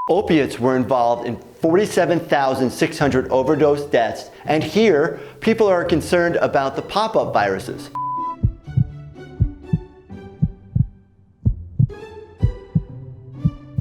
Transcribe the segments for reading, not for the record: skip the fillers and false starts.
Opiates were involved in 47,600 overdose deaths, and here, people are concerned about the pop-up viruses.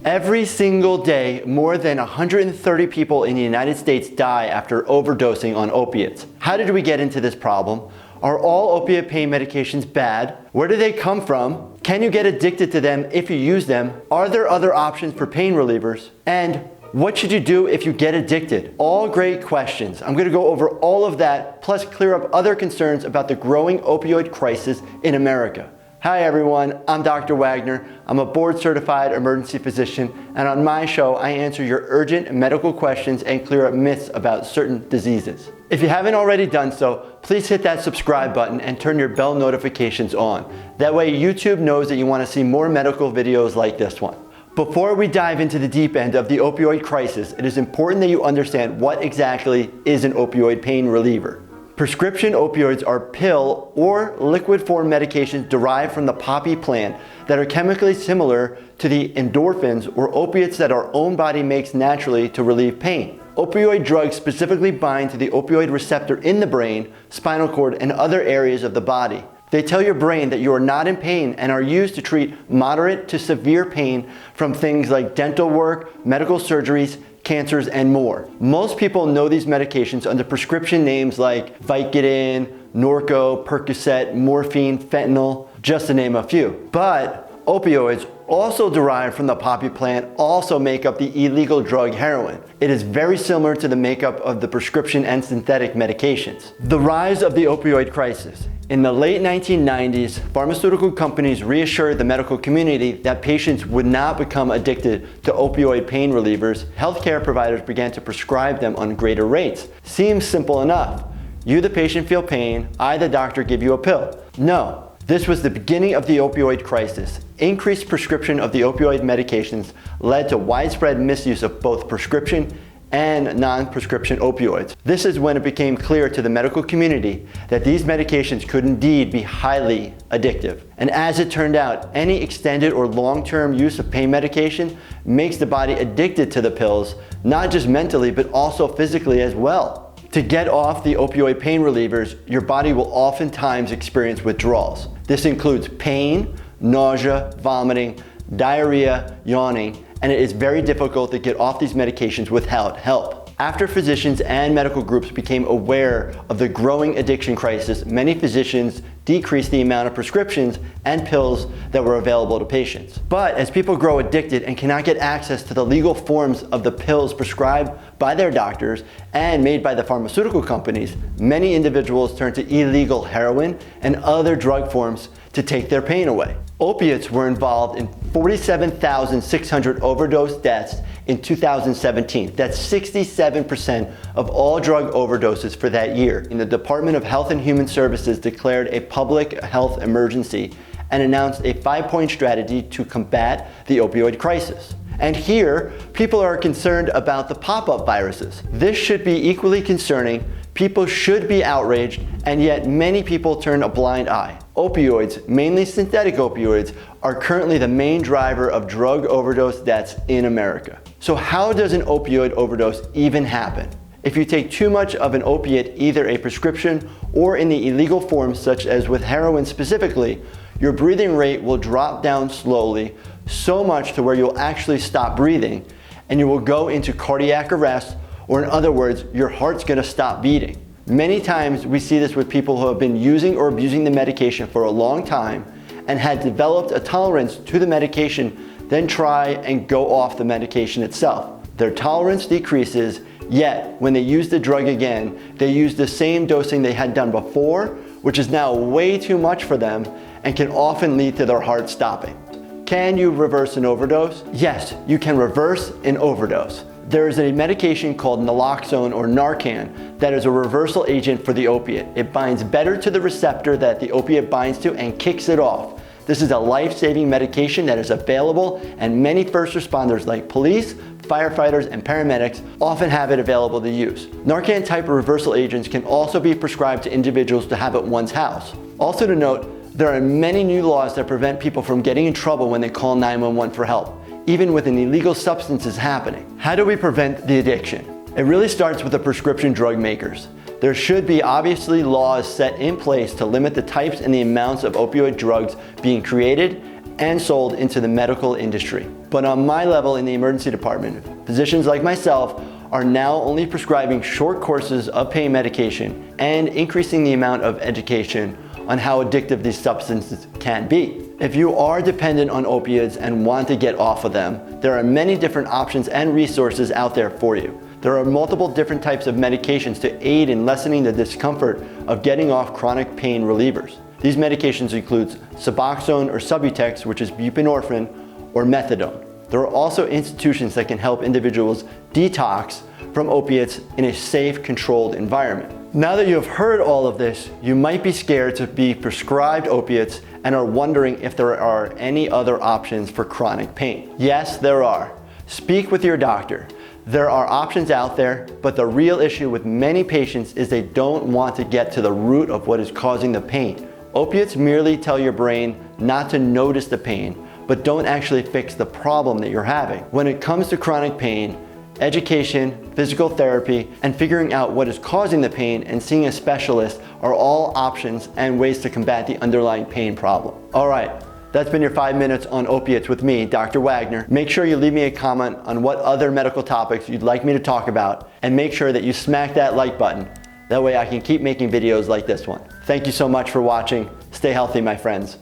Every single day, more than 130 people in the United States die after overdosing on opiates. How did we get into this problem? Are all opiate pain medications bad? Where do they come from? Can you get addicted to them if you use them? Are there other options for pain relievers? And what should you do if you get addicted? All great questions. I'm going to go over all of that, plus clear up other concerns about the growing opioid crisis in America. Hi everyone, I'm Dr. Wagner. I'm a board-certified emergency physician, and on my show, I answer your urgent medical questions and clear up myths about certain diseases. If you haven't already done so, please hit that subscribe button and turn your bell notifications on. That way YouTube knows that you want to see more medical videos like this one. Before we dive into the deep end of the opioid crisis, it is important that you understand what exactly is an opioid pain reliever. Prescription opioids are pill or liquid form medications derived from the poppy plant that are chemically similar to the endorphins or opiates that our own body makes naturally to relieve pain. Opioid drugs specifically bind to the opioid receptor in the brain, spinal cord, and other areas of the body. They tell your brain that you are not in pain and are used to treat moderate to severe pain from things like dental work, medical surgeries, cancers, and more. Most people know these medications under prescription names like Vicodin, Norco, Percocet, morphine, fentanyl, just to name a few. But opioids, also derived from the poppy plant, also make up the illegal drug heroin. It is very similar to the makeup of the prescription and synthetic medications. The rise of the opioid crisis. In the late 1990s, pharmaceutical companies reassured the medical community that patients would not become addicted to opioid pain relievers. Healthcare providers began to prescribe them on greater rates. Seems simple enough. You, the patient, feel pain. I, the doctor, give you a pill. No. This was the beginning of the opioid crisis. Increased prescription of the opioid medications led to widespread misuse of both prescription and non-prescription opioids. This is when it became clear to the medical community that these medications could indeed be highly addictive. And as it turned out, any extended or long-term use of pain medication makes the body addicted to the pills, not just mentally, but also physically as well. To get off the opioid pain relievers, your body will oftentimes experience withdrawals. This includes pain, nausea, vomiting, diarrhea, yawning, and it is very difficult to get off these medications without help. After physicians and medical groups became aware of the growing addiction crisis, many physicians decreased the amount of prescriptions and pills that were available to patients. But as people grow addicted and cannot get access to the legal forms of the pills prescribed by their doctors and made by the pharmaceutical companies, many individuals turn to illegal heroin and other drug forms to take their pain away. Opiates were involved in 47,600 overdose deaths in 2017. That's 67% of all drug overdoses for that year. And the Department of Health and Human Services declared a public health emergency and announced a 5-point strategy to combat the opioid crisis. And here, people are concerned about the pop-up viruses. This should be equally concerning. People should be outraged, and yet many people turn a blind eye. Opioids, mainly synthetic opioids, are currently the main driver of drug overdose deaths in America. So how does an opioid overdose even happen? If you take too much of an opiate, either a prescription or in the illegal form, such as with heroin specifically, your breathing rate will drop down slowly, so much to where you'll actually stop breathing, and you will go into cardiac arrest, or in other words, your heart's gonna stop beating. Many times we see this with people who have been using or abusing the medication for a long time and had developed a tolerance to the medication, then try and go off the medication itself. Their tolerance decreases, yet when they use the drug again, they use the same dosing they had done before, which is now way too much for them and can often lead to their heart stopping. Can you reverse an overdose? Yes, you can reverse an overdose. There is a medication called naloxone or Narcan that is a reversal agent for the opiate. It binds better to the receptor that the opiate binds to and kicks it off. This is a life-saving medication that is available, and many first responders like police, firefighters, and paramedics often have it available to use. Narcan type of reversal agents can also be prescribed to individuals to have at one's house. Also to note, there are many new laws that prevent people from getting in trouble when they call 911 for help. even with an illegal substances happening. How do we prevent the addiction? It really starts with the prescription drug makers. There should be obviously laws set in place to limit the types and the amounts of opioid drugs being created and sold into the medical industry. But on my level in the emergency department, physicians like myself are now only prescribing short courses of pain medication and increasing the amount of education on how addictive these substances can be. If you are dependent on opioids and want to get off of them, there are many different options and resources out there for you. There are multiple different types of medications to aid in lessening the discomfort of getting off chronic pain relievers. These medications include Suboxone or Subutex, which is buprenorphine, or methadone. There are also institutions that can help individuals detox from opiates in a safe, controlled environment. Now that you have heard all of this, you might be scared to be prescribed opiates and are wondering if there are any other options for chronic pain. Yes, there are. Speak with your doctor. There are options out there, but the real issue with many patients is they don't want to get to the root of what is causing the pain. Opiates merely tell your brain not to notice the pain, but don't actually fix the problem that you're having. When it comes to chronic pain, education, physical therapy, and figuring out what is causing the pain and seeing a specialist are all options and ways to combat the underlying pain problem. All right, that's been your 5 minutes on opiates with me, Dr. Wagner. Make sure you leave me a comment on what other medical topics you'd like me to talk about, and make sure that you smack that like button. That way I can keep making videos like this one. Thank you so much for watching. Stay healthy, my friends.